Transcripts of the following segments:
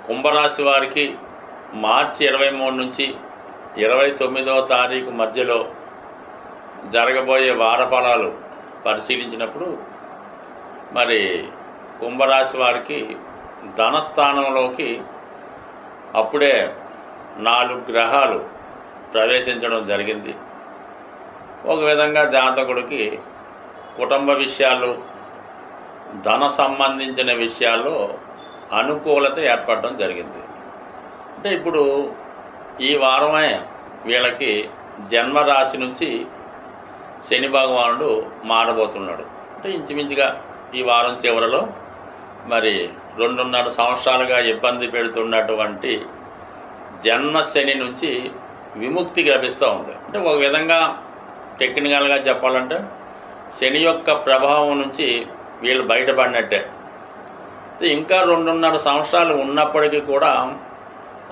కుంభరాశి వారికి మార్చి 23 నుంచి 29వ తారీఖు మధ్యలో జరగబోయే వారఫలాలు పరిశీలించినప్పుడు మరి కుంభరాశి వారికి ధనస్థానంలోకి అప్పుడే 4 గ్రహాలు ప్రవేశించడం జరిగింది. ఒక విధంగా జాతకుడికి కుటుంబ విషయాలు, ధన సంబంధించిన విషయాల్లో అనుకూలత ఏర్పడడం జరిగింది. అంటే ఇప్పుడు ఈ వారమే వీళ్ళకి జన్మరాశి నుంచి శని భగవానుడు మారబోతున్నాడు. అంటే ఇంచుమించుగా ఈ వారం చివరలో మరి 2.5 సంవత్సరాలుగా ఇబ్బంది పెడుతున్నటువంటి జన్మశని నుంచి విముక్తి లభిస్తూ ఉంది. అంటే ఒక విధంగా టెక్నికల్గా చెప్పాలంటే శని యొక్క ప్రభావం నుంచి వీళ్ళు బయటపడినట్టే. ఇంకా 2.5 సంవత్సరాలు ఉన్నప్పటికీ కూడా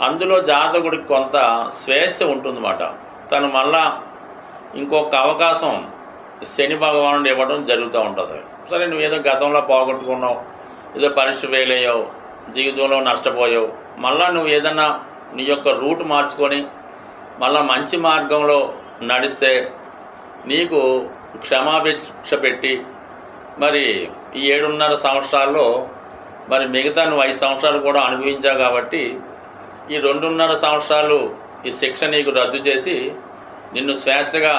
అందులో జాతకుడికి కొంత స్వేచ్ఛ ఉంటుందన్నమాట. తను మళ్ళా ఇంకొక అవకాశం శని భగవానుడు ఇవ్వడం జరుగుతూ ఉంటుంది. సరే, నువ్వేదో గతంలో పోగొట్టుకున్నావు, ఏదో పరీక్ష ఫెయిల్ అయ్యావు, జీవితంలో నష్టపోయావు, మళ్ళా నువ్వు ఏదన్నా నీ యొక్క రూట్ మార్చుకొని మళ్ళా మంచి మార్గంలో నడిస్తే నీకు క్షమాభిక్ష పెట్టి మరి ఈ 7.5 సంవత్సరాల్లో మరి మిగతా నువ్వు 5 సంవత్సరాలు కూడా అనుభవించావు కాబట్టి ఈ 2.5 సంవత్సరాలు ఈ శిక్ష నీకు రద్దు చేసి నిన్ను స్వేచ్ఛగా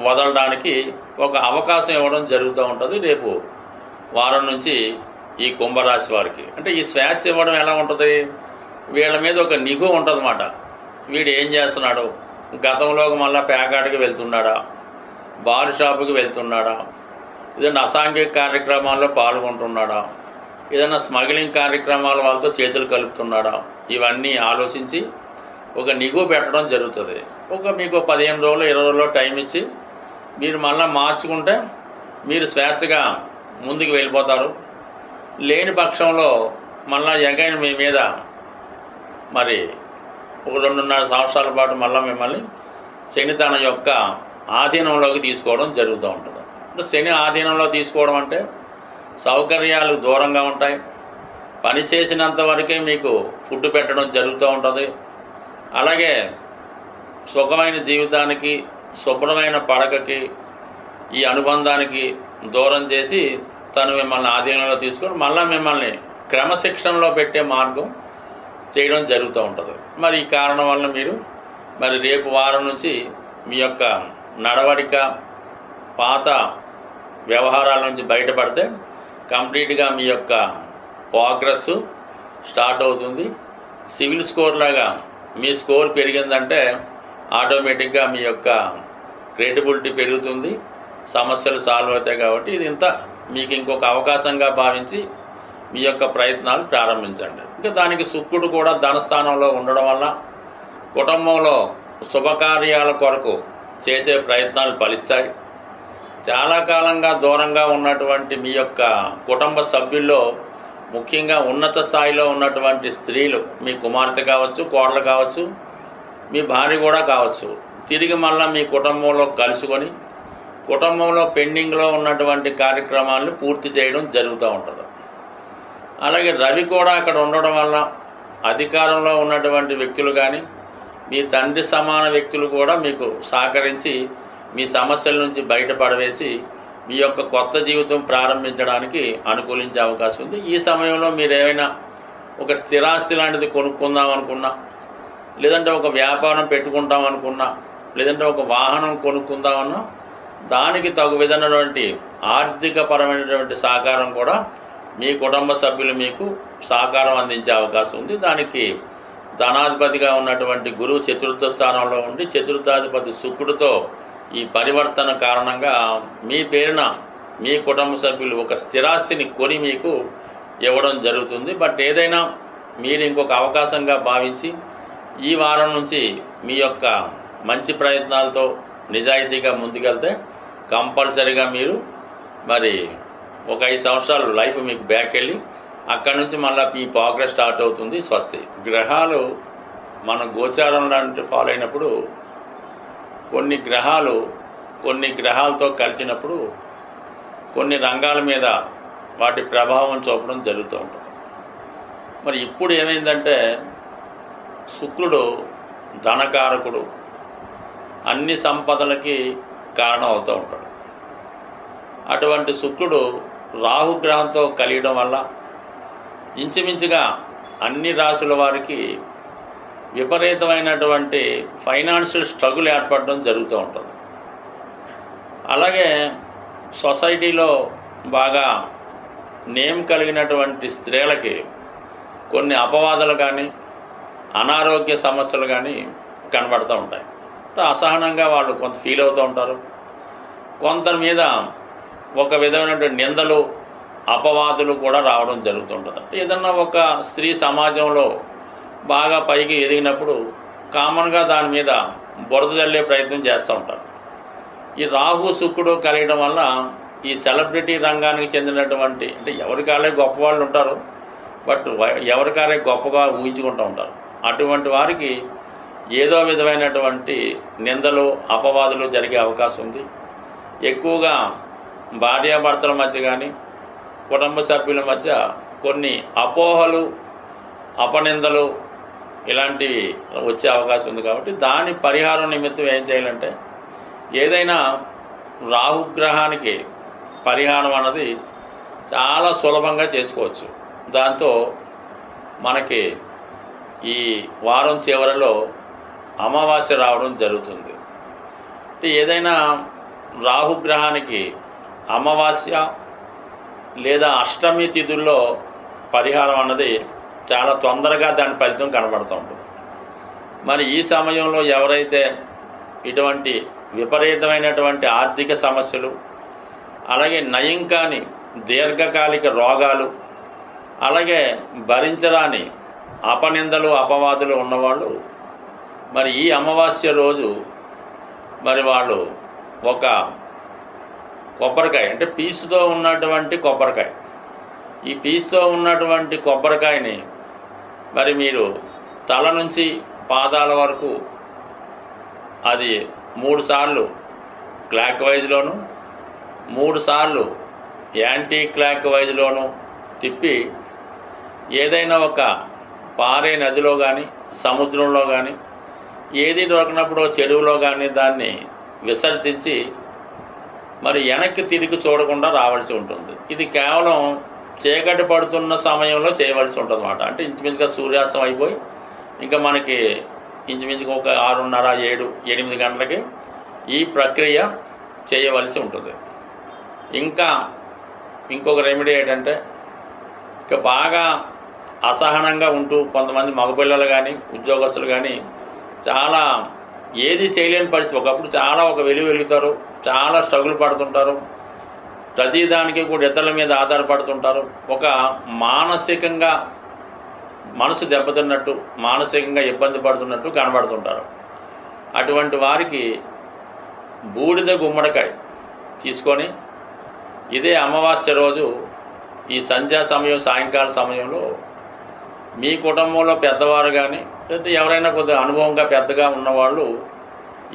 వదలడానికి ఒక అవకాశం ఇవ్వడం జరుగుతూ ఉంటుంది రేపు వారం నుంచి ఈ కుంభరాశి వారికి. అంటే ఈ స్వేచ్ఛ ఇవ్వడం ఎలా ఉంటుంది, వీళ్ళ మీద ఒక నిఘు ఉంటుందన్నమాట. వీడు ఏం చేస్తున్నాడు, గతంలోకి మళ్ళీ పేకాటికి వెళ్తున్నాడా, బార్ షాపుకి వెళ్తున్నాడా, ఏదైనా అసాంఘిక కార్యక్రమాల్లో పాల్గొంటున్నాడా, ఏదైనా స్మగ్లింగ్ కార్యక్రమాల వాళ్ళతో చేతులు కలుపుతున్నాడా, ఇవన్నీ ఆలోచించి ఒక నిఘు పెట్టడం జరుగుతుంది. మీకు 15 రోజులు 20 రోజులు టైం ఇచ్చి మీరు మళ్ళీ మార్చుకుంటే మీరు స్వేచ్ఛగా ముందుకు వెళ్ళిపోతారు. లేని పక్షంలో మళ్ళీ ఎగైన్ మీ మీద మరి ఒక 2.5 సంవత్సరాల పాటు మళ్ళీ మిమ్మల్ని శని తన యొక్క ఆధీనంలోకి తీసుకోవడం జరుగుతూ ఉంటుంది. అంటే శని ఆధీనంలో తీసుకోవడం అంటే సౌకర్యాలు దూరంగా ఉంటాయి, పని చేసినంత వరకే మీకు ఫుడ్ పెట్టడం జరుగుతూ ఉంటుంది. అలాగే సుఖమైన జీవితానికి, శుభ్రమైన పడకకి, ఈ అనుబంధానికి దూరం చేసి తను మిమ్మల్ని ఆధీనంలో తీసుకొని మళ్ళీ మిమ్మల్ని క్రమశిక్షణలో పెట్టే మార్గం చేయడం జరుగుతూ ఉంటుంది. మరి ఈ కారణం వల్ల మీరు మరి రేపు వారం నుంచి మీ యొక్క నడవడిక, పాత వ్యవహారాల నుంచి బయటపడితే కంప్లీట్గా మీ యొక్క ప్రోగ్రెస్ స్టార్ట్ అవుతుంది. సివిల్ స్కోర్ లాగా మీ స్కోర్ పెరిగిందంటే ఆటోమేటిక్గా మీ యొక్క క్రెడిబిలిటీ పెరుగుతుంది, సమస్యలు సాల్వ్ అవుతాయి. కాబట్టి ఇది మీకు ఇంకొక అవకాశంగా భావించి మీ యొక్క ప్రయత్నాలు ప్రారంభించండి. ఇంకా దానికి శుక్రుడు కూడా ధనస్థానంలో ఉండడం వల్ల కుటుంబంలో శుభకార్యాల కొరకు చేసే ప్రయత్నాలు ఫలిస్తాయి. చాలా కాలంగా దూరంగా ఉన్నటువంటి మీ యొక్క కుటుంబ సభ్యుల్లో ముఖ్యంగా ఉన్నత స్థాయిలో ఉన్నటువంటి స్త్రీలు, మీ కుమార్తె కావచ్చు, కోడలు కావచ్చు, మీ భార్య కూడా కావచ్చు, తిరిగి మళ్ళీ మీ కుటుంబంలో కలుసుకొని కుటుంబంలో పెండింగ్లో ఉన్నటువంటి కార్యక్రమాలను పూర్తి చేయడం జరుగుతూ ఉంటుంది. అలాగే రవి కూడా అక్కడ ఉండడం వల్ల అధికారంలో ఉన్నటువంటి వ్యక్తులు కానీ, మీ తండ్రి సమాన వ్యక్తులు కూడా మీకు సహకరించి మీ సమస్యల నుంచి బయటపడవేసి మీ యొక్క కొత్త జీవితం ప్రారంభించడానికి అనుకూలించే అవకాశం ఉంది. ఈ సమయంలో మీరు ఏమైనా ఒక స్థిరాస్తి లాంటిది కొనుక్కుందాం అనుకున్నా, లేదంటే ఒక వ్యాపారం పెట్టుకుంటాం అనుకున్నా, లేదంటే ఒక వాహనం కొనుక్కుందామన్నా దానికి తగు విధమైనటువంటి ఆర్థికపరమైనటువంటి సహకారం కూడా మీ కుటుంబ సభ్యులు మీకు సహకారం అందించే అవకాశం ఉంది. దానికి ధనాధిపతిగా ఉన్నటువంటి గురువు చతుర్థ స్థానంలో ఉండి చతుర్థాధిపతి శుక్రుడితో ఈ పరివర్తన కారణంగా మీ పేరున మీ కుటుంబ సభ్యులు ఒక స్థిరాస్తిని కొని మీకు ఇవ్వడం జరుగుతుంది. బట్ ఏదైనా మీరు ఇంకొక అవకాశంగా భావించి ఈ వారం నుంచి మీ యొక్క మంచి ప్రయత్నాలతో నిజాయితీగా ముందుకెళ్తే కంపల్సరీగా మీరు మరి ఒక 5 సంవత్సరాలు లైఫ్ మీకు బ్యాక్ వెళ్ళి అక్కడి నుంచి మళ్ళీ ఈ ప్రోగ్రెస్ స్టార్ట్ అవుతుంది. స్వస్తి. గ్రహాలు మన గోచారం లాంటి ఫాలో అయినప్పుడు కొన్ని గ్రహాలతో కలిసినప్పుడు కొన్ని రంగాల మీద వాటి ప్రభావం చూపడం జరుగుతూ ఉంటుంది. మరి ఇప్పుడు ఏమైందంటే శుక్రుడు ధనకారకుడు, అన్ని సంపదలకి కారణం అవుతూ ఉంటాడు. అటువంటి శుక్రుడు రాహుగ్రహంతో కలియడం వల్ల ఇంచుమించుగా అన్ని రాశుల వారికి విపరీతమైనటువంటి ఫైనాన్షియల్ స్ట్రగుల్ ఏర్పడడం జరుగుతూ ఉంటుంది. అలాగే సొసైటీలో బాగా నేమ్ కలిగినటువంటి స్త్రీలకి కొన్ని అపవాదాలు కానీ అనారోగ్య సమస్యలు కానీ కనబడుతూ ఉంటాయి. అసహనంగా వాళ్ళు కొంత ఫీల్ అవుతూ ఉంటారు. కొంత మీద ఒక విధమైనటువంటి నిందలు అపవాదులు కూడా రావడం జరుగుతుంటుంది. ఏదన్నా ఒక స్త్రీ సమాజంలో బాగా పైకి ఎదిగినప్పుడు కామన్గా దాని మీద బురద జల్లే ప్రయత్నం చేస్తూ ఉంటారు. ఈ రాహు శుక్రుడు కలిగడం వల్ల ఈ సెలబ్రిటీ రంగానికి చెందినటువంటి, అంటే ఎవరికాలే గొప్పవాళ్ళు ఉంటారు, బట్ ఎవరికాలే గొప్పగా ఊహించుకుంటూ ఉంటారు. అటువంటి వారికి ఏదో విధమైనటువంటి నిందలు అపవాదులు జరిగే అవకాశం ఉంది. ఎక్కువగా భార్యాభర్తల మధ్య కానీ కుటుంబ సభ్యుల మధ్య కొన్ని అపోహలు అపనిందలు ఇలాంటివి వచ్చే అవకాశం ఉంది. కాబట్టి దాని పరిహారం నిమిత్తం ఏం చేయాలంటే, ఏదైనా రాహుగ్రహానికి పరిహారం అన్నది చాలా సులభంగా చేసుకోవచ్చు. దాంతో మనకి ఈ వారం చివరిలో అమావాస్య రావడం జరుగుతుంది. ఏదైనా రాహుగ్రహానికి అమావాస్య లేదా అష్టమి తిథుల్లో పరిహారం అన్నది చాలా తొందరగా దాని ఫలితం కనబడుతూ ఉంటుంది. మరి ఈ సమయంలో ఎవరైతే ఇటువంటి విపరీతమైనటువంటి ఆర్థిక సమస్యలు, అలాగే నయం కాని దీర్ఘకాలిక రోగాలు, అలాగే భరించరాని అపనిందలు అపవాదులు ఉన్నవాళ్ళు మరి ఈ అమావాస్య రోజు మరి వాళ్ళు ఒక కొబ్బరికాయ, అంటే పీసుతో ఉన్నటువంటి కొబ్బరికాయ, ఈ పీసుతో ఉన్నటువంటి కొబ్బరికాయని మరి మీరు తల నుంచి పాదాల వరకు అది 3 సార్లు క్లాక్ వైజ్లోను 3 సార్లు యాంటీ క్లాక్ వైజ్లోను తిప్పి ఏదైనా ఒక పారే నదిలో కానీ సముద్రంలో కానీ ఏది దొరకనప్పుడు చెరువులో కానీ దాన్ని విసర్జించి మరి వెనక్కి తిరిగి చూడకుండా రావాల్సి ఉంటుంది. ఇది కేవలం చీకటి పడుతున్న సమయంలో చేయవలసి ఉంటుంది అన్నమాట. అంటే ఇంచుమించుగా సూర్యాస్తం అయిపోయి ఇంకా మనకి ఇంచుమించుగా ఒక 6:30, 7, 8 గంటలకి ఈ ప్రక్రియ చేయవలసి ఉంటుంది. ఇంకా ఇంకొక రెమెడీ ఏంటంటే, ఇక బాగా అసహనంగా ఉంటూ కొంతమంది మగపిల్లలు కానీ ఉద్యోగస్తులు కానీ చాలా ఏది చేయలేని పరిస్థితి, ఒకప్పుడు చాలా ఒక వెలుగుతారు, చాలా స్ట్రగుల్ పడుతుంటారు, ప్రతిదానికి కూడా ఇతరుల మీద ఆధారపడుతుంటారు, ఒక మానసికంగా మనసు దెబ్బతిన్నట్టు మానసికంగా ఇబ్బంది పడుతున్నట్టు కనబడుతుంటారు. అటువంటి వారికి బూడిద గుమ్మడికాయ తీసుకొని ఇదే అమావాస్య రోజు ఈ సంధ్యా సమయం సాయంకాల సమయంలో మీ కుటుంబంలో పెద్దవారు కానీ లేదా ఎవరైనా కొద్దిగా అనుభవంగా పెద్దగా ఉన్నవాళ్ళు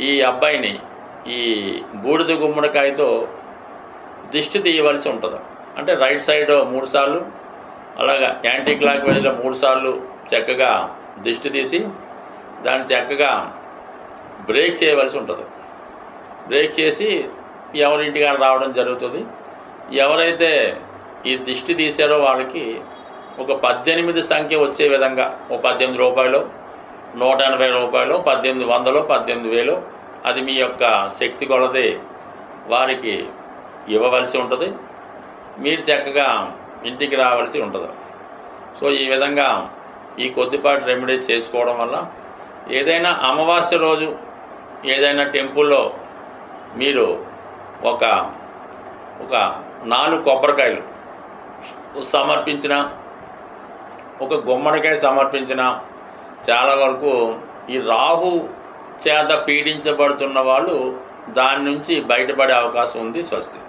ఈ అబ్బాయిని ఈ బూడిద గుమ్మడికాయతో దిష్టి తీయవలసి ఉంటుంది. అంటే రైట్ సైడ్ 3 సార్లు, అలాగా యాంటీ క్లాక్ వైజ్లో 3 సార్లు చక్కగా దిష్టి తీసి దాన్ని చక్కగా బ్రేక్ చేయవలసి ఉంటుంది. బ్రేక్ చేసి ఎవరింటికి రావడం జరుగుతుంది. ఎవరైతే ఈ దిష్టి తీసారో వాళ్ళకి ఒక 18 సంఖ్య వచ్చే విధంగా ఒక 18 రూపాయలు, 180 రూపాయలు, 1800, 18,000 అది మీ యొక్క శక్తి కొలది వారికి ఇవ్వవలసి ఉంటుంది. మీరు చక్కగా ఇంటికి రావాల్సి ఉంటుంది. సో ఈ విధంగా ఈ కొద్దిపాటి రెమెడీస్ చేసుకోవడం వల్ల ఏదైనా అమావాస్య రోజు ఏదైనా టెంపుల్లో మీరు ఒక 4 కొబ్బరికాయలు సమర్పించిన, ఒక గుమ్మడికాయ సమర్పించిన చాలా వరకు ఈ రాహు చేత పీడించబడుతున్న వాళ్ళు దాని నుంచి బయటపడే అవకాశం ఉంది. స్వస్తి.